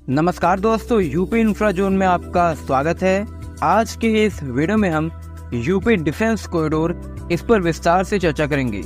नमस्कार दोस्तों, UP infra zone में आपका स्वागत है। आज के इस वीडियो में हम यूपी डिफेंस कॉरिडोर इस पर विस्तार से चर्चा करेंगे।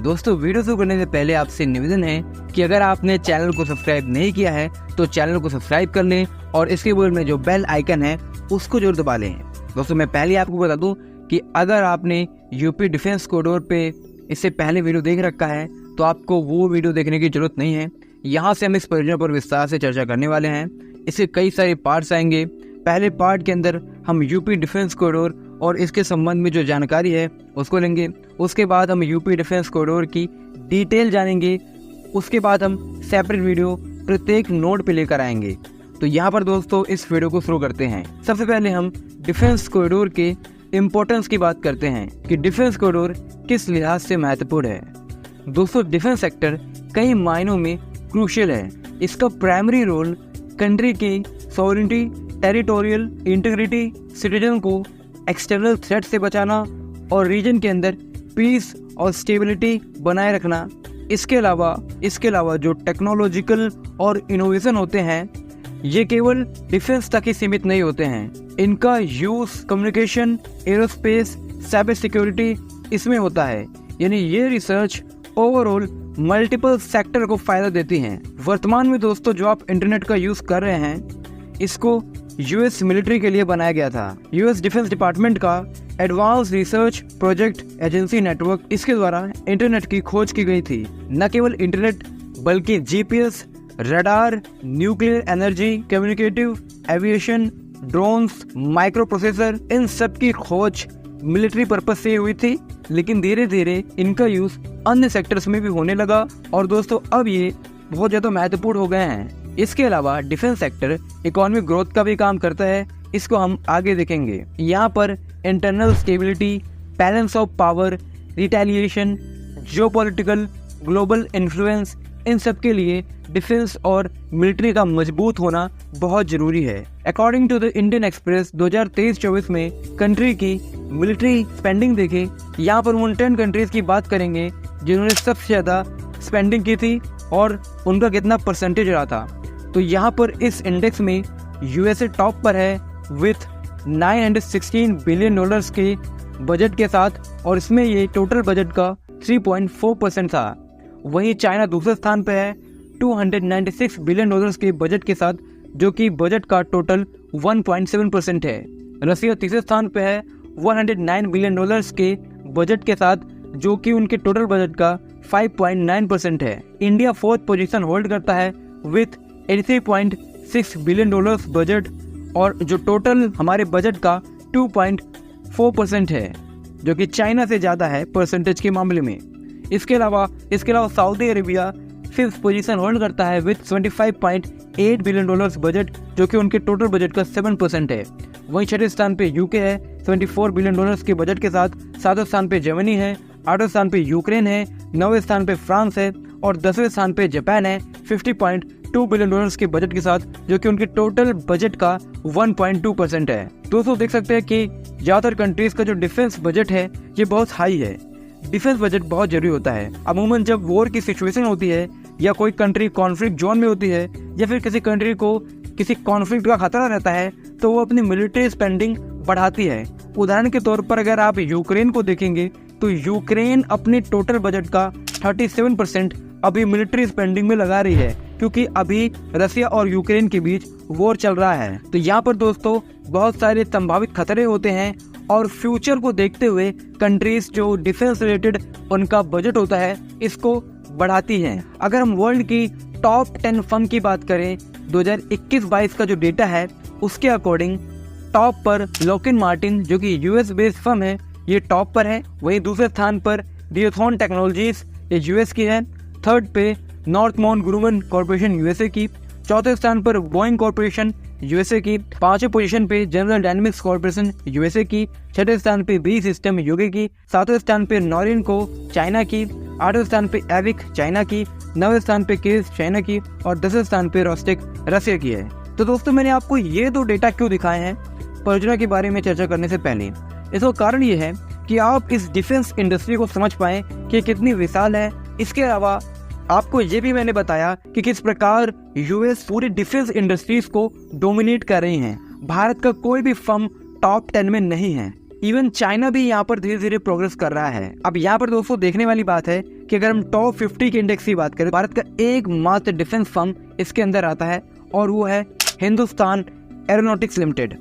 दोस्तों, वीडियो शुरू करने से पहले आपसे निवेदन है कि अगर आपने चैनल को सब्सक्राइब नहीं किया है तो चैनल को सब्सक्राइब कर लें और इसके बगल में जो बेल आइकन है उसको जरूर दबा लें। दोस्तों, मैं पहले आपको बता दूं कि अगर आपने यूपी डिफेंस कॉरिडोर पे इससे पहले वीडियो देख रखा है तो आपको वो वीडियो देखने की जरूरत नहीं है। यहाँ से हम इस परियोजना पर विस्तार से चर्चा करने वाले हैं। इसके कई सारे पार्ट्स आएंगे। पहले पार्ट के अंदर हम यूपी डिफेंस कॉरिडोर और इसके संबंध में जो जानकारी है उसको लेंगे। उसके बाद हम यूपी डिफेंस कॉरिडोर की डिटेल जानेंगे। उसके बाद हम सेपरेट वीडियो प्रत्येक नोड पे लेकर आएंगे। तो यहाँ पर दोस्तों इस वीडियो को शुरू करते हैं। सबसे पहले हम डिफेंस कॉरिडोर के इम्पोर्टेंस की बात करते हैं कि डिफेंस कॉरिडोर किस लिहाज से महत्वपूर्ण है। दोस्तों, डिफेंस सेक्टर कई मायनों में क्रूशियल है। इसका प्राइमरी रोल कंट्री की सॉवरेनिटी, टेरिटोरियल इंटीग्रिटी, सिटीजन को एक्सटर्नल थ्रेट से बचाना और रीजन के अंदर पीस और स्टेबिलिटी बनाए रखना। इसके अलावा जो टेक्नोलॉजिकल और इनोवेशन होते हैं ये केवल डिफेंस तक ही सीमित नहीं होते हैं। इनका use communication, aerospace, cyber security इसमें होता है। यानी ये रिसर्च ओवरऑल मल्टीपल सेक्टर को फायदा देती हैं। वर्तमान में दोस्तों जो आप इंटरनेट का यूज कर रहे हैं इसको यूएस मिलिट्री के लिए बनाया गया था। यूएस डिफेंस डिपार्टमेंट का advance research project agency network इसके द्वारा इंटरनेट की खोज की गई थी। न केवल इंटरनेट बल्कि GPS, radar, nuclear energy, communicative, aviation, drones, microprocessor, इन सब की खोज मिलिट्री पर्पस से हुई थी। लेकिन धीरे धीरे इनका यूज अन्य सेक्टर्स में भी होने लगा और दोस्तों अब ये बहुत ज्यादा महत्वपूर्ण हो गए हैं। इसके अलावा डिफेंस सेक्टर इकोनॉमिक ग्रोथ का भी काम करता है। इसको हम आगे देखेंगे। यहाँ पर internal stability, balance of power, retaliation, geopolitical, global influence, इन सब के लिए डिफेंस और मिलिट्री का मजबूत होना बहुत जरूरी है। According to the Indian Express 2023-24 में कंट्री की मिलिट्री स्पेंडिंग देखे। यहाँ पर उन 10 कंट्रीज की बात करेंगे जिन्होंने सबसे ज्यादा स्पेंडिंग की थी और उनका कितना परसेंटेज रहा था। तो यहाँ पर इस इंडेक्स में यूएसए टॉप पर है विथ $916 बिलियन के बजट के साथ और इसमें ये टोटल बजट का 3.4% था। वहीं चाइना दूसरे स्थान पर है $296 बिलियन के बजट के साथ जो कि बजट का टोटल 1.7% है। रसिया तीसरे स्थान पर है $109 बिलियन के बजट के साथ जो कि उनके टोटल बजट का 5.9% है। इंडिया फोर्थ पोजीशन होल्ड करता है विथ $83.6 बिलियन बजट और जो टोटल हमारे बजट का 2.4% है जो कि चाइना से ज़्यादा है परसेंटेज के मामले में। इसके अलावा Saudi Arabia fifth position hold करता है विथ $25.8 बिलियन बजट जो कि उनके टोटल बजट का 7% है। वहीं छठे स्थान पे यूके है 74 बिलियन के बजट के साथ। सातवें स्थान पे जर्मनी है, आठवें स्थान पे यूक्रेन है, 9वें स्थान पे फ्रांस है और 10वें स्थान पे जापान है 50.2 बिलियन के बजट के साथ जो कि उनके टोटल बजट का 1.2% है। दोस्तों देख सकते हैं कि ज्यादातर कंट्रीज का जो डिफेंस बजट है ये बहुत हाई है। डिफेंस बजट बहुत जरूरी होता है। अमूमन जब वॉर की सिचुएशन होती है या कोई कंट्री कॉन्फ्लिक्ट जोन में होती है या फिर किसी कंट्री को किसी कॉन्फ्लिक्ट का खतरा रहता है तो वो अपनी मिलिट्री स्पेंडिंग बढ़ाती है। उदाहरण के तौर पर अगर आप यूक्रेन को देखेंगे तो यूक्रेन अपने टोटल बजट का 37% अभी मिलिट्री स्पेंडिंग में लगा रही है क्योंकि अभी रसिया और यूक्रेन के बीच वॉर चल रहा है। तो यहाँ पर दोस्तों बहुत सारे संभावित खतरे होते हैं और फ्यूचर को देखते हुए कंट्रीज जो डिफेंस रिलेटेड उनका बजट होता है इसको बढ़ाती हैं। अगर हम वर्ल्ड की टॉप 10 फर्म की बात करें 2021-22 का जो डेटा है उसके अकॉर्डिंग टॉप पर लॉकहीड मार्टिन जो कि यूएस बेस्ड फर्म है ये टॉप पर है। वहीं दूसरे स्थान पर डियोथॉन टेक्नोलॉजीज ये यूएस की है। थर्ड पे नॉर्थमाउंट ग्रूमन कॉर्पोरेशन यूएसए की। चौथे स्थान पर बोइंग कॉर्पोरेशन यूएसए की। पांचवें पोजीशन पे जनरल डायनेमिक्स कॉर्पोरेशन यूएसए की। छठे स्थान पे बी सिस्टम यूके की। सातवें स्थान पे नॉरिनको चाइना की। आठवें स्थान पे एविक चाइना की। 9वें स्थान पे केस चाइना की और 10वें स्थान पे रोस्टेक रसिया की है। तो दोस्तों मैंने आपको ये दो डेटा क्यों दिखाए हैं परियोजना के बारे में चर्चा करने से पहले, इसका कारण ये है कि आप इस डिफेंस इंडस्ट्री को समझ पाएं कि कितनी विशाल है। इसके अलावा आपको ये भी मैंने बताया कि किस प्रकार यूएस पूरी डिफेंस इंडस्ट्रीज को डोमिनेट कर रही हैं। भारत का कोई भी फर्म टॉप 10 में नहीं है। इवन चाइना भी यहाँ पर धीरे धीरे प्रोग्रेस कर रहा है। अब यहाँ पर दोस्तों देखने वाली बात है कि अगर हम टॉप 50 के इंडेक्स की बात करें, भारत का एकमात्र डिफेंस फर्म इसके अंदर आता है और वो है हिंदुस्तान एरोनॉटिक्स लिमिटेड।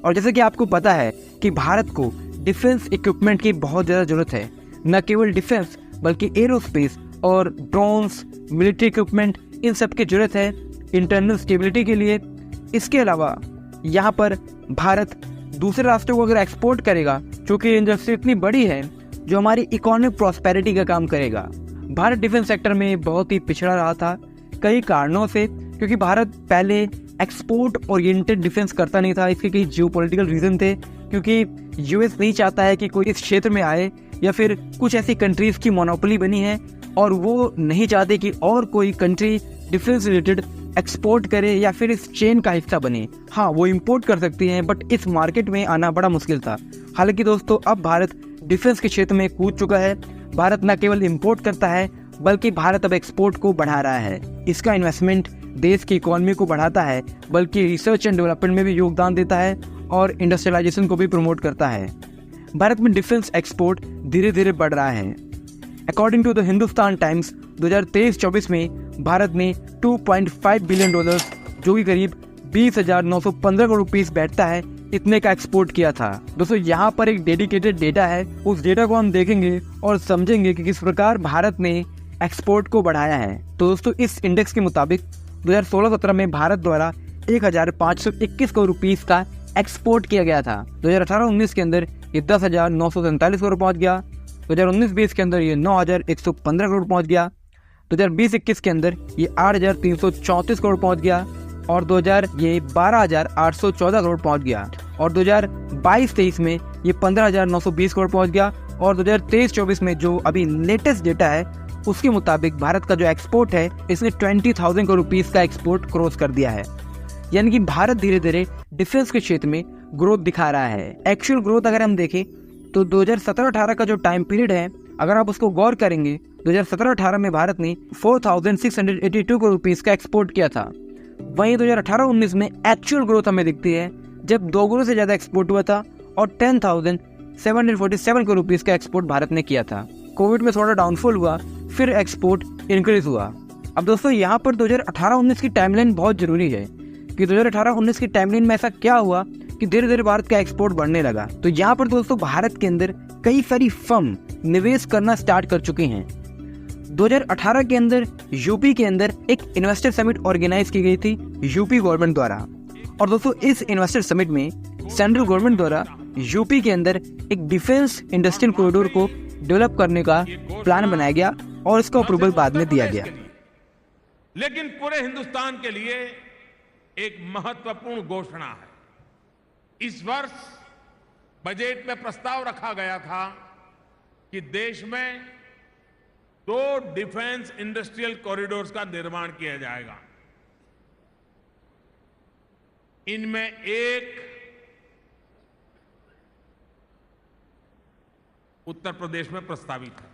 और जैसे कि आपको पता है कि भारत को डिफेंस इक्विपमेंट की बहुत ज़्यादा जरूरत है, न केवल डिफेंस बल्कि एरोस्पेस और ड्रोन्स, मिलिट्री इक्विपमेंट, इन सब की जरूरत है इंटरनल स्टेबिलिटी के लिए। इसके अलावा यहाँ पर भारत दूसरे राष्ट्रों को अगर एक्सपोर्ट करेगा, क्योंकि इंडस्ट्री इतनी बड़ी है जो हमारी इकोनॉमिक प्रॉस्पेरिटी का काम करेगा। भारत डिफेंस सेक्टर में बहुत ही पिछड़ा रहा था कई कारणों से, क्योंकि भारत पहले एक्सपोर्ट ओरिएंटेड डिफेंस करता नहीं था। इसके कई जियोपॉलिटिकल रीजन थे, क्योंकि यूएस नहीं चाहता है कि कोई इस क्षेत्र में आए, या फिर कुछ ऐसी कंट्रीज की मोनोपोली बनी है और वो नहीं चाहते कि और कोई कंट्री डिफेंस रिलेटेड एक्सपोर्ट करे या फिर इस चेन का हिस्सा बने। हाँ, वो इंपोर्ट कर सकती हैं, बट इस मार्केट में आना बड़ा मुश्किल था। हालांकि दोस्तों अब भारत डिफेंस के क्षेत्र में कूद चुका है। भारत न केवल इंपोर्ट करता है बल्कि भारत अब एक्सपोर्ट को बढ़ा रहा है। इसका इन्वेस्टमेंट देश की इकोनॉमी को बढ़ाता है, बल्कि रिसर्च एंड डेवलपमेंट में भी योगदान देता है और इंडस्ट्रियलाइजेशन को भी प्रमोट करता है। भारत में डिफेंस एक्सपोर्ट धीरे धीरे बढ़ रहा है। According to the Hindustan Times 2023-24 में भारत ने $2.5 बिलियन, जो कि करीब 20,915 करोड़ रुपीस बैठता है, इतने का एक्सपोर्ट किया था। दोस्तों यहाँ पर एक डेडिकेटेड डेटा है, उस डेटा को हम देखेंगे और समझेंगे कि किस प्रकार भारत ने एक्सपोर्ट को बढ़ाया है। तो दोस्तों इस इंडेक्स के मुताबिक 2016-17 में भारत द्वारा 1,521 करोड़ रुपीस का एक्सपोर्ट किया गया था। 2018-19 के अंदर ये 10,947 करोड़ पहुंच गया। 2019-20 के अंदर ये 9,115 करोड़ पहुंच गया। 2020-21 के अंदर ये 8,334 करोड़ पहुंच गया और 12,814 करोड़ पहुंच गया। और 2022-23 में ये 15,920 करोड़ पहुंच गया। और 2023-24 में जो अभी लेटेस्ट डेटा है उसके मुताबिक भारत का जो एक्सपोर्ट है इसने 20,000 करोड़ रुपीस का एक्सपोर्ट क्रॉस कर दिया है। यानी कि भारत धीरे धीरे डिफेंस के क्षेत्र में ग्रोथ दिखा रहा है। एक्चुअल ग्रोथ अगर हम देखें तो 2017-18 का जो टाइम पीरियड है, अगर आप उसको गौर करेंगे, 2017-18 में भारत ने 4,682 करोड़ रुपीस का एक्सपोर्ट किया था। वहीं 2018-19 में एक्चुअल ग्रोथ हमें दिखती है जब दोगुने से ज्यादा एक्सपोर्ट हुआ था और 10,747 करोड़ रुपीस का एक्सपोर्ट भारत ने किया था। कोविड में थोड़ा डाउनफॉल हुआ, फिर एक्सपोर्ट इंक्रीज हुआ। अब दोस्तों यहाँ पर 2018-19 की टाइमलाइन बहुत जरूरी है कि 2018-19 की टाइमलाइन में ऐसा क्या हुआ कि धीरे धीरे भारत का एक्सपोर्ट बढ़ने लगा। तो यहाँ पर दोस्तों भारत के अंदर कई सारी फर्म निवेश करना स्टार्ट कर चुकी हैं। 2018 के अंदर यूपी के अंदर एक इन्वेस्टर समिट ऑर्गेनाइज की गई थी यूपी गवर्नमेंट द्वारा। और दोस्तों इस इन्वेस्टर समिट में सेंट्रल गवर्नमेंट द्वारा यूपी के अंदर एक डिफेंस इंडस्ट्रियल कॉरिडोर को डेवलप करने का प्लान बनाया गया और इसका अप्रूवल बाद में दिया गया। लेकिन पूरे हिंदुस्तान के लिए एक महत्वपूर्ण घोषणा है। इस वर्ष बजट में प्रस्ताव रखा गया था कि देश में 2 डिफेंस इंडस्ट्रियल कॉरिडोर्स का निर्माण किया जाएगा। इनमें एक उत्तर प्रदेश में प्रस्तावित है।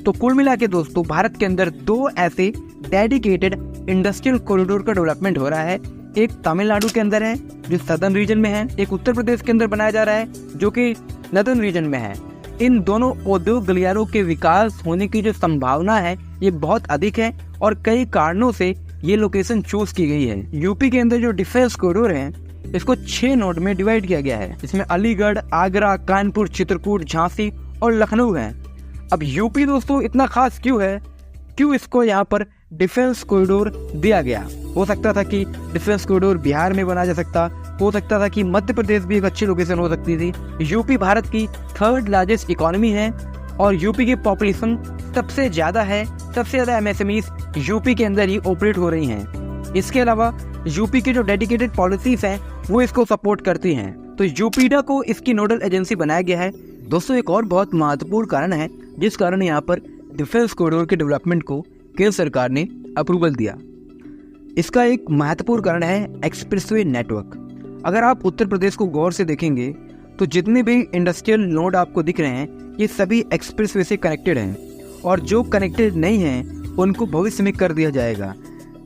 तो कुल मिला के दोस्तों भारत के अंदर 2 ऐसे डेडिकेटेड इंडस्ट्रियल कॉरिडोर का डेवलपमेंट हो रहा है। एक तमिलनाडु के अंदर है जो सदर्न रीजन में है, एक उत्तर प्रदेश के अंदर बनाया जा रहा है जो कि नॉर्दर्न रीजन में है। इन दोनों औद्योगिक गलियारों के विकास होने की जो संभावना है ये बहुत अधिक है और कई कारणों से ये लोकेशन चूज की गई है। यूपी के अंदर जो डिफेंस कॉरिडोर है इसको 6 नोड में डिवाइड किया गया है। इसमें अलीगढ़, आगरा, कानपुर, चित्रकूट, झांसी और लखनऊ है। अब यूपी दोस्तों इतना खास क्यों है, क्यों इसको यहाँ पर डिफेंस कॉरिडोर दिया गया? हो सकता था कि डिफेंस कॉरिडोर बिहार में बना जा सकता, हो सकता था कि मध्य प्रदेश भी एक अच्छी लोकेशन हो सकती थी। यूपी भारत की 3rd लार्जेस्ट इकोनॉमी है और यूपी की पॉपुलेशन सबसे ज्यादा है। सबसे ज्यादा एमएसएमईज यूपी के अंदर ही ऑपरेट हो रही हैं। इसके अलावा यूपी की जो डेडिकेटेड पॉलिसीज हैं वो इसको सपोर्ट करती हैं। तो यूपीडा को इसकी नोडल एजेंसी बनाया गया है। दोस्तों एक और बहुत महत्वपूर्ण कारण है जिस कारण यहाँ पर डिफेंस कॉरिडोर के डेवलपमेंट को केंद्र सरकार ने अप्रूवल दिया। इसका एक महत्वपूर्ण कारण है एक्सप्रेसवे नेटवर्क। अगर आप उत्तर प्रदेश को गौर से देखेंगे तो जितने भी इंडस्ट्रियल नोड आपको दिख रहे हैं ये सभी एक्सप्रेसवे से कनेक्टेड हैं और जो कनेक्टेड नहीं हैं उनको भविष्य में कर दिया जाएगा।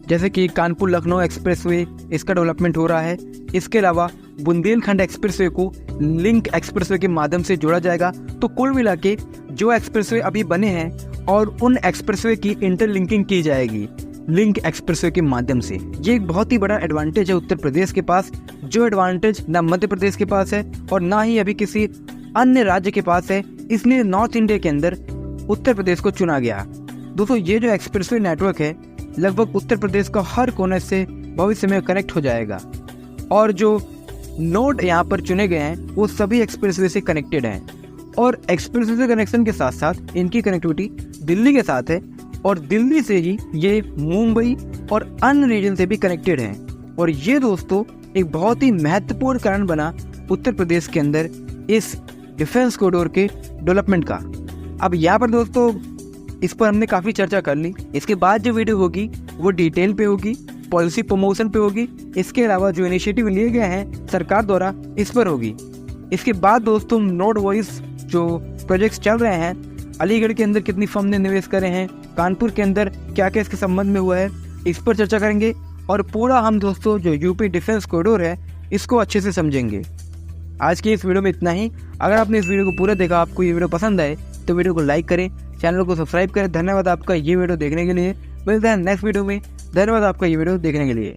जैसे कि कानपुर लखनऊ एक्सप्रेसवे, इसका डेवलपमेंट हो रहा है। इसके अलावा बुंदेलखंड एक्सप्रेसवे को लिंक एक्सप्रेसवे के माध्यम से जोड़ा जाएगा। तो कुल मिला के जो एक्सप्रेसवे अभी बने हैं और उन एक्सप्रेसवे की इंटरलिंकिंग की जाएगी लिंक एक्सप्रेसवे के माध्यम से। ये एक बहुत ही बड़ा एडवांटेज है उत्तर प्रदेश के पास, जो एडवांटेज ना मध्य प्रदेश के पास है और ना ही अभी किसी अन्य राज्य के पास है। इसलिए नॉर्थ इंडिया के अंदर उत्तर प्रदेश को चुना गया। दोस्तों, ये जो एक्सप्रेसवे नेटवर्क है लगभग उत्तर प्रदेश का हर कोने से भविष्य में कनेक्ट हो जाएगा और जो नोड यहाँ पर चुने गए हैं वो सभी एक्सप्रेसवे से कनेक्टेड हैं और एक्सप्रेसवे से कनेक्शन के साथ साथ इनकी कनेक्टिविटी दिल्ली के साथ है और दिल्ली से ही ये मुंबई और अन्य रीजन से भी कनेक्टेड हैं। और ये दोस्तों एक बहुत ही महत्वपूर्ण कारण बना उत्तर प्रदेश के अंदर इस डिफेंस कॉरिडोर के डेवलपमेंट का। अब यहाँ पर दोस्तों इस पर हमने काफ़ी चर्चा कर ली। इसके बाद जो वीडियो होगी वो डिटेल पे होगी, पॉलिसी प्रमोशन पे होगी। इसके अलावा जो इनिशिएटिव लिए गए हैं सरकार द्वारा इस पर होगी। इसके बाद दोस्तों नोड वाइज जो प्रोजेक्ट्स चल रहे हैं, अलीगढ़ के अंदर कितनी फर्म ने निवेश करे हैं, कानपुर के अंदर क्या क्या इसके संबंध में हुआ है, इस पर चर्चा करेंगे और पूरा हम दोस्तों जो यूपी डिफेंस कॉरिडोर है इसको अच्छे से समझेंगे। आज की इस वीडियो में इतना ही। अगर आपने इस वीडियो को पूरा देखा, आपको ये वीडियो पसंद आए तो वीडियो को लाइक करें, चैनल को सब्सक्राइब करें। धन्यवाद आपका ये वीडियो देखने के लिए। मिलते हैं नेक्स्ट वीडियो में। धन्यवाद आपका ये वीडियो देखने के लिए।